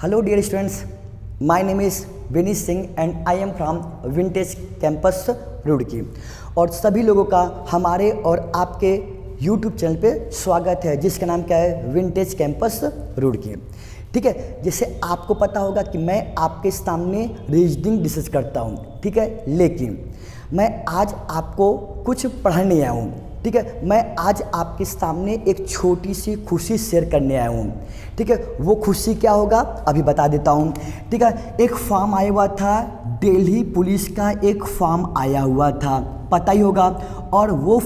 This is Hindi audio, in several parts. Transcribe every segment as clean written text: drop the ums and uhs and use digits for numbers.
Hello dear students, my name is Vineet Singh and I am from vintage campus Roorkee. और सभी लोगों का हमारे और आपके YouTube चैनल पे स्वागत है जिसका नाम क्या है, विंटेज कैंपस रुड़की। ठीक है, जैसे आपको पता होगा कि मैं आपके सामने रीजनिंग डिस्कस करता हूँ, ठीक है, लेकिन मैं आज आपको कुछ पढ़ाने नहीं आया हूँ। ठीक है, मैं आज आपके सामने एक छोटी सी खुशी शेयर करने आया हूँ। ठीक है, वो खुशी क्या होगा अभी बता देता हूँ। ठीक है, एक फॉर्म आया हुआ था, दिल्ली पुलिस का एक फॉर्म आया हुआ था, पता ही होगा। और वो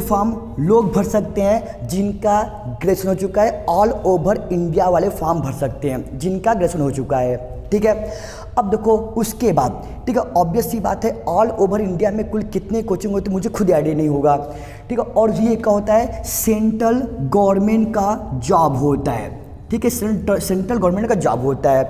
फॉर्म लोग भर सकते हैं जिनका ग्रेजुएशन हो चुका है। ऑल ओवर इंडिया वाले फॉर्म भर सकते हैं जिनका ग्रेजुएशन हो चुका है। ठीक है, अब देखो उसके बाद, ठीक है, ऑब्वियस सी बात है, ऑल ओवर इंडिया में कुल कितने कोचिंग होते हैं मुझे खुद आइडिया नहीं होगा। ठीक है, और ये क्या होता है, सेंट्रल गवर्नमेंट का जॉब होता है। ठीक है, सेंट्रल गवर्नमेंट का जॉब होता है।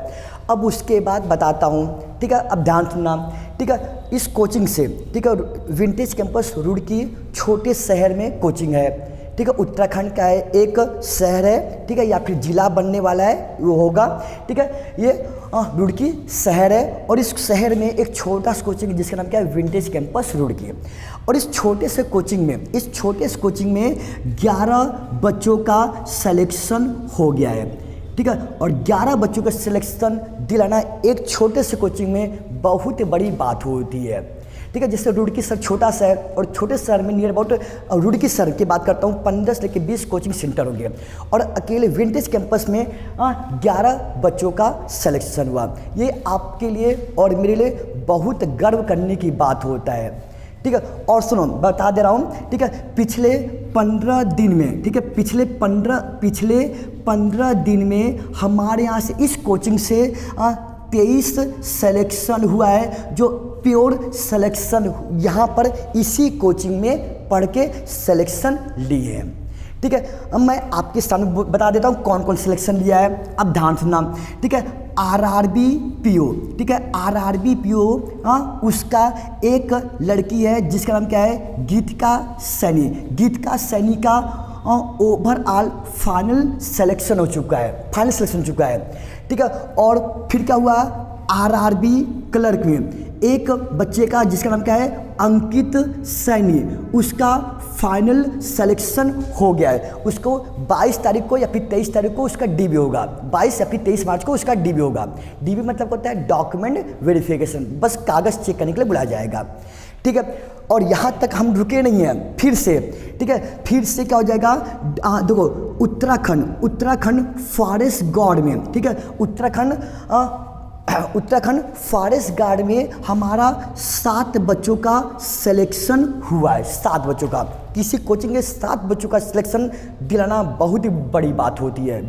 अब उसके बाद बताता हूँ। ठीक है, अब ध्यान सुनना। ठीक है, इस कोचिंग से, ठीक है, विंटेज कैंपस रुड़की छोटे शहर में कोचिंग है। ठीक है, उत्तराखंड का है, एक शहर है, ठीक है, या फिर जिला बनने वाला है वो होगा। ठीक है, ये रुड़की शहर है और इस शहर में एक छोटा सा कोचिंग जिसका नाम क्या है, विंटेज कैंपस रुड़की। और इस छोटे से कोचिंग में 11 बच्चों का सिलेक्शन हो गया है। ठीक है, और 11 बच्चों का सिलेक्शन दिलाना एक छोटे से कोचिंग में बहुत बड़ी बात होती है। ठीक है, जैसे रुड़की शहर छोटा सा है और छोटे शहर में नियर अबाउट, रुड़की शहर की बात करता हूँ, 15 से लेकर 20 कोचिंग सेंटर हो गए और अकेले विंटेज कैंपस में 11 बच्चों का सिलेक्शन हुआ। ये आपके लिए और मेरे लिए बहुत गर्व करने की बात होता है। ठीक है, और सुनो बता दे रहा हूँ। ठीक है, पिछले 15 दिन में, ठीक है, पिछले 15 दिन में हमारे यहाँ से इस कोचिंग से 23 सिलेक्शन हुआ है, जो प्योर सिलेक्शन यहाँ पर इसी कोचिंग में पढ़ के सिलेक्शन लिए हैं। ठीक है, अब मैं आपके सामने बता देता हूँ कौन कौन सिलेक्शन लिया है। अब ध्यान सुनना। ठीक है, आरआरबी पीओ, ठीक है, आरआरबी पीओ, उसका एक लड़की है जिसका नाम क्या है, गीतिका सैनी का ओवरऑल फाइनल सिलेक्शन हो चुका है। ठीक है, और फिर क्या हुआ, आरआरबी क्लर्क में एक बच्चे का जिसका नाम क्या है, अंकित सैनी, उसका फाइनल सिलेक्शन हो गया है। उसको 22 तारीख को या फिर 23 तारीख को उसका डीबी होगा, 22 या फिर 23 मार्च को उसका डीबी होगा। डीबी मतलब होता है डॉक्यूमेंट वेरिफिकेशन, बस कागज़ चेक करने के लिए बुलाया जाएगा। ठीक है, और यहाँ तक हम रुके नहीं हैं, फिर से, ठीक है, फिर से क्या हो जाएगा, देखो उत्तराखंड फॉरेस्ट गार्ड में, ठीक है, उत्तराखंड फॉरेस्ट गार्ड में हमारा 7 बच्चों का सिलेक्शन हुआ है। 7 बच्चों का, किसी कोचिंग के 7 बच्चों का सिलेक्शन दिलाना बहुत ही बड़ी बात होती है,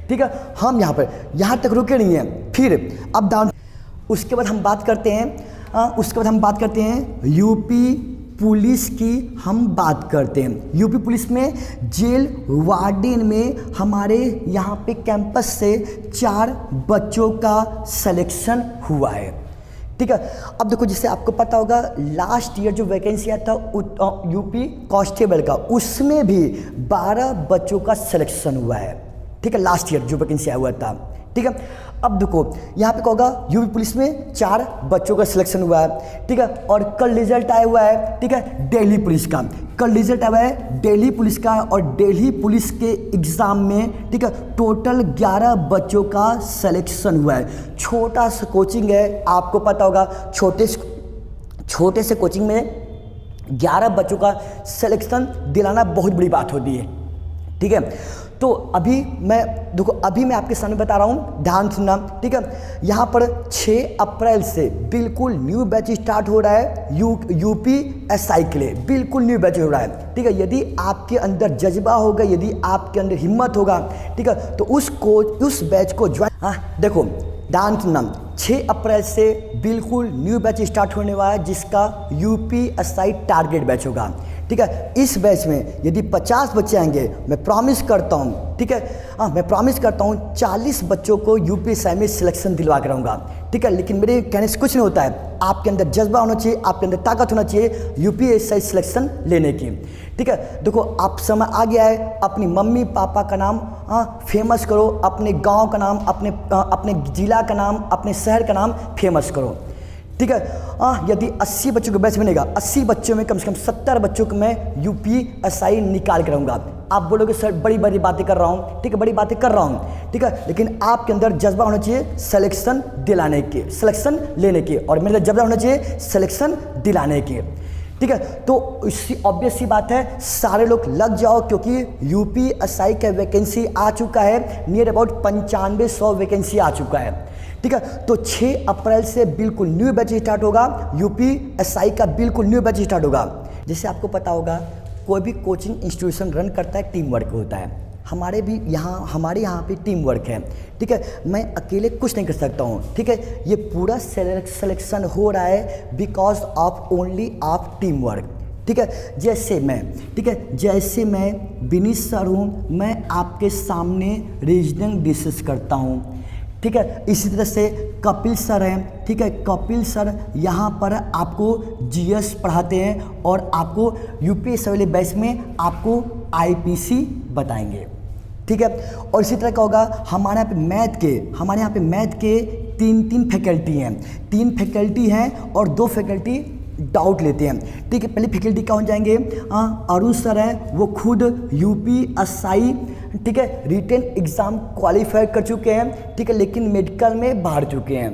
ठीक है, हम यहाँ तक रुके नहीं हैं। फिर अब उसके बाद हम बात करते हैं यूपी पुलिस की। हम बात करते हैं यूपी पुलिस में जेल वार्डन में हमारे यहाँ पे कैंपस से 4 बच्चों का सिलेक्शन हुआ है। ठीक है, अब देखो जैसे आपको पता होगा लास्ट ईयर जो वैकेंसी आया था यूपी कांस्टेबल का, उसमें भी 12 बच्चों का सिलेक्शन हुआ है। ठीक है, लास्ट ईयर जो वैकेंसी आया हुआ था। ठीक है, अब देखो यहाँ पे क्या होगा, यूपी पुलिस में 4 बच्चों का सिलेक्शन हुआ है। ठीक है, और कल रिजल्ट आया हुआ है। ठीक है, दिल्ली पुलिस का कल रिजल्ट आया है, दिल्ली पुलिस का, और दिल्ली पुलिस के एग्ज़ाम में, ठीक है, टोटल 11 बच्चों का सिलेक्शन हुआ है। छोटा सा कोचिंग है, आपको पता होगा, छोटे से कोचिंग में 11 बच्चों का सिलेक्शन दिलाना बहुत बड़ी बात होती है। ठीक है, तो अभी मैं आपके सामने बता रहा हूँ, ध्यान सुनना। ठीक है, यहाँ पर 6 अप्रैल से बिल्कुल न्यू बैच स्टार्ट हो रहा है यूपीएसआई के लिए, बिल्कुल न्यू बैच हो रहा है। ठीक है, यदि आपके अंदर जज्बा होगा, यदि आपके अंदर हिम्मत होगा, ठीक है, तो उस बैच को ज्वाइन, देखो ध्यान सुनना, 6 अप्रैल से बिल्कुल न्यू बैच स्टार्ट होने वाला है जिसका यूपीएसआई टारगेट बैच होगा। ठीक है। इस बैच में यदि 50 बच्चे आएंगे, मैं प्रॉमिस करता हूँ, ठीक है, मैं प्रॉमिस करता हूँ 40 बच्चों को यूपीएसआई में सिलेक्शन दिलवा कर रहूँगा, ठीक है। लेकिन मेरे कहने से कुछ नहीं होता है, आपके अंदर जज्बा होना चाहिए, आपके अंदर ताकत होना चाहिए यूपीएसआई सिलेक्शन लेने की, ठीक है। देखो आप समय आ गया है, अपनी मम्मी पापा का नाम फेमस करो, अपने गांव का नाम, अपने जिला का नाम, अपने शहर का नाम फेमस करो, ठीक है। यदि 80 बच्चों का बैच बनेगा, 80 बच्चों में कम से कम 70 बच्चों को मैं यूपीएसआई निकाल कर रहूँगा। आप बोलोगे सर बड़ी बड़ी बातें कर रहा हूँ, ठीक है, बड़ी बातें कर रहा हूँ, ठीक है, लेकिन आपके अंदर जज्बा होना चाहिए सिलेक्शन दिलाने के, सिलेक्शन लेने के, और मेरे अंदर जज्बा होना चाहिए सिलेक्शन दिलाने के, ठीक है। तो इसकी ऑब्वियस सी बात है, सारे लोग लग जाओ, क्योंकि यूपीएसआई का वैकेंसी आ चुका है, नियर अबाउट 9500 वैकेंसी आ चुका है, ठीक है। तो 6 अप्रैल से बिल्कुल न्यू बैच स्टार्ट होगा, यूपीएसआई का बिल्कुल न्यू बैच स्टार्ट होगा। जैसे आपको पता होगा, कोई भी कोचिंग इंस्टीट्यूशन रन करता है, टीम वर्क होता है, हमारे यहाँ पे टीम वर्क है, ठीक है। मैं अकेले कुछ नहीं कर सकता हूँ, ठीक है। ये पूरा सिलेक्शन हो रहा है because of only of team work, ठीक है। जैसे मैं, ठीक है, जैसे मैं विनीत सर हूँ, मैं आपके सामने रीजनिंग डिस्कस करता हूँ, ठीक है। इसी तरह से कपिल सर हैं, ठीक है, कपिल सर यहाँ पर आपको जीएस पढ़ाते हैं और आपको यूपीएसआई वाले बैच में आपको आईपीसी बताएंगे, ठीक है। और इसी तरह का होगा हमारे यहाँ पे मैथ के 3 फैकल्टी हैं, 3 फैकल्टी हैं और 2 फैकल्टी डाउट लेते हैं, ठीक है। पहली फैकल्टी क्या हो जाएंगे, अरुण सर हैं, वो खुद यूपीएसआई, ठीक है, रिटन एग्ज़ाम क्वालिफाई कर चुके हैं, ठीक है, लेकिन मेडिकल में बाहर चुके हैं,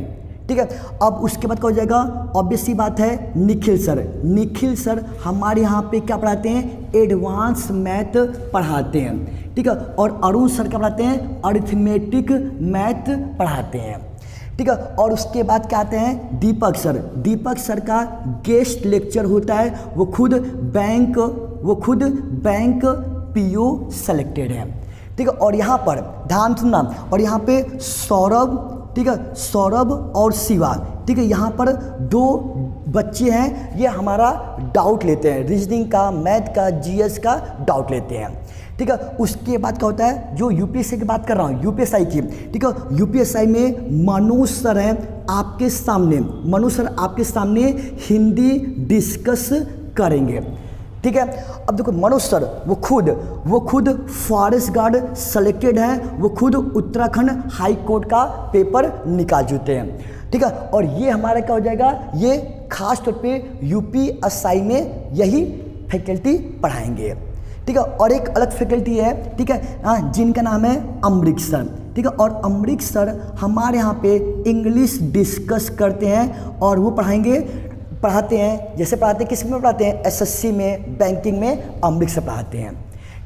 ठीक है। अब उसके बाद क्या हो जाएगा, ऑब्वियस सी बात है, निखिल सर हमारे यहाँ पे क्या पढ़ाते हैं, एडवांस मैथ पढ़ाते हैं, ठीक है। और अरुण सर क्या पढ़ाते हैं, अरिथमेटिक मैथ पढ़ाते हैं, ठीक है। और उसके बाद क्या आते हैं, दीपक सर का गेस्ट लेक्चर होता है, वो खुद बैंक पीओ सेलेक्टेड है, ठीक है। और यहाँ पर ध्यान सुनना, और यहाँ पे सौरभ, ठीक है, सौरभ और शिवा, ठीक है, यहाँ पर 2 बच्चे हैं, ये हमारा डाउट लेते हैं, रीजनिंग का, मैथ का, जीएस का डाउट लेते हैं, ठीक है। उसके बाद क्या होता है, जो यूपीएसआई की बात कर रहा हूँ, यूपीएसआई की, ठीक है, यूपीएसआई में मनोज सर हैं आपके सामने हिंदी डिस्कस करेंगे, ठीक है। अब देखो मनोज सर वो खुद फॉरेस्ट गार्ड सेलेक्टेड हैं, वो खुद उत्तराखंड हाई कोर्ट का पेपर निकाल चुके हैं, ठीक है। और ये हमारा क्या हो जाएगा, ये खास तौर पे यूपीएसआई में यही फैकल्टी पढ़ाएंगे, ठीक है। और एक अलग फैकल्टी है, ठीक है, जिनका नाम है अमरीक सर, ठीक है। और अमरीक सर हमारे यहाँ पे इंग्लिश डिस्कस करते हैं और वो पढ़ाते हैं, जैसे पढ़ाते हैं, किस में पढ़ाते हैं, एसएससी में, बैंकिंग में अमरीक सर पढ़ाते हैं,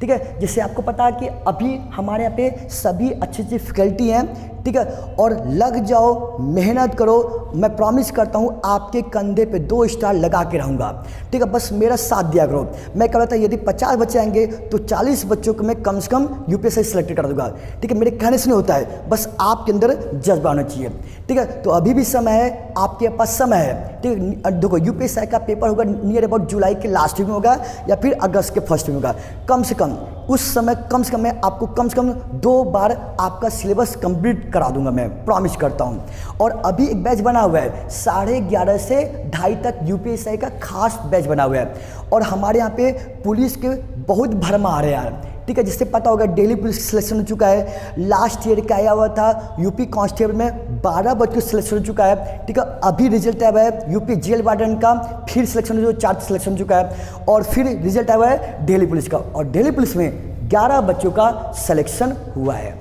ठीक है। जैसे आपको पता है कि अभी हमारे यहाँ पे सभी अच्छी फैकल्टी हैं, ठीक है। और लग जाओ, मेहनत करो, मैं प्रॉमिस करता हूँ आपके कंधे पे 2 स्टार लगा के रहूँगा, ठीक है। बस मेरा साथ दिया करो। मैं कह रहा था यदि 50 बच्चे आएंगे तो 40 बच्चों को मैं कम से कम यूपीएसआई सेलेक्ट कर दूंगा, ठीक है। मेरे कहने से नहीं होता है, बस आपके अंदर जज्बा होना चाहिए, ठीक है। तो अभी भी समय है, आपके पास समय है, ठीक है। देखो यूपीएसआई का पेपर होगा नियर अबाउट जुलाई के लास्ट वीक में होगा या फिर अगस्त के फर्स्ट वीक में होगा, कम से कम उस समय कम से कम मैं आपको कम से कम 2 बार आपका सिलेबस कंप्लीट करा दूंगा, मैं प्रॉमिस करता हूं। और अभी एक बैच बना हुआ है 11:30 से 2:30 तक, यूपीएसआई का खास बैच बना हुआ है। और हमारे यहाँ पे पुलिस के बहुत भरमार है यार, ठीक है। जिससे पता होगा दिल्ली पुलिस सिलेक्शन हो चुका है, लास्ट ईयर का आया हुआ था यूपी कांस्टेबल में 12 बच्चों सिलेक्शन हो चुका है, ठीक है। अभी रिजल्ट आया हुआ है यूपी जेल वार्डन का, फिर सिलेक्शन हो 4 सिलेक्शन हो चुका है, और फिर रिजल्ट आया हुआ है दिल्ली पुलिस का, और दिल्ली पुलिस में 11 बच्चों का सिलेक्शन हुआ है,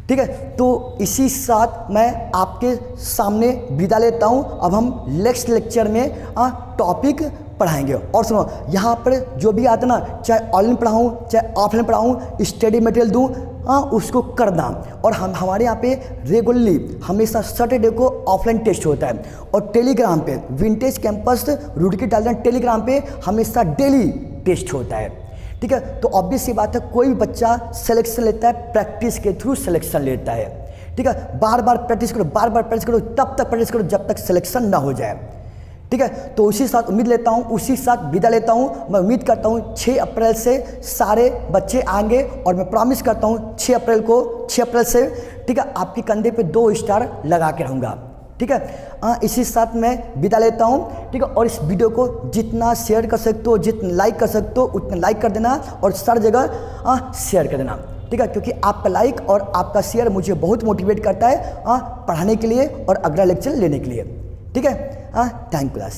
ठीक है। तो इसी साथ मैं आपके सामने विदा लेता हूं। अब हम नेक्स्ट लेक्चर में टॉपिक पढ़ाएंगे। और सुनो, यहाँ पर जो भी आता ना, चाहे ऑनलाइन पढ़ाऊँ चाहे ऑफलाइन पढ़ाऊँ, स्टडी मटेरियल दूँ, उसको करना। और हमारे यहाँ पे रेगुलरली हमेशा सैटरडे को ऑफलाइन टेस्ट होता है, और टेलीग्राम पे विंटेज कैंपस रुड़की डालना, टेलीग्राम पे हमेशा डेली टेस्ट होता है, ठीक है। तो ऑब्वियस सी बात है, कोई भी बच्चा सिलेक्शन लेता है प्रैक्टिस के थ्रू सिलेक्शन लेता है, ठीक है। बार बार प्रैक्टिस करो, तब तक प्रैक्टिस करो जब तक सिलेक्शन ना हो जाए, ठीक है। तो उसी साथ उम्मीद लेता हूँ, उसी साथ विदा लेता हूँ। मैं उम्मीद करता हूँ 6 अप्रैल से सारे बच्चे आएंगे और मैं प्रॉमिस करता हूँ 6 अप्रैल से, ठीक है, आपके कंधे पे 2 स्टार लगा के रहूँगा, ठीक है। इसी साथ मैं विदा लेता हूँ, ठीक है। और इस वीडियो को जितना शेयर कर सकते हो, जितना लाइक कर सकते हो उतना लाइक कर देना और सारी जगह शेयर कर देना, ठीक है, क्योंकि आपका लाइक और आपका शेयर मुझे बहुत मोटिवेट करता है पढ़ाने के लिए और अगला लेक्चर लेने के लिए, ठीक है। Thank you class.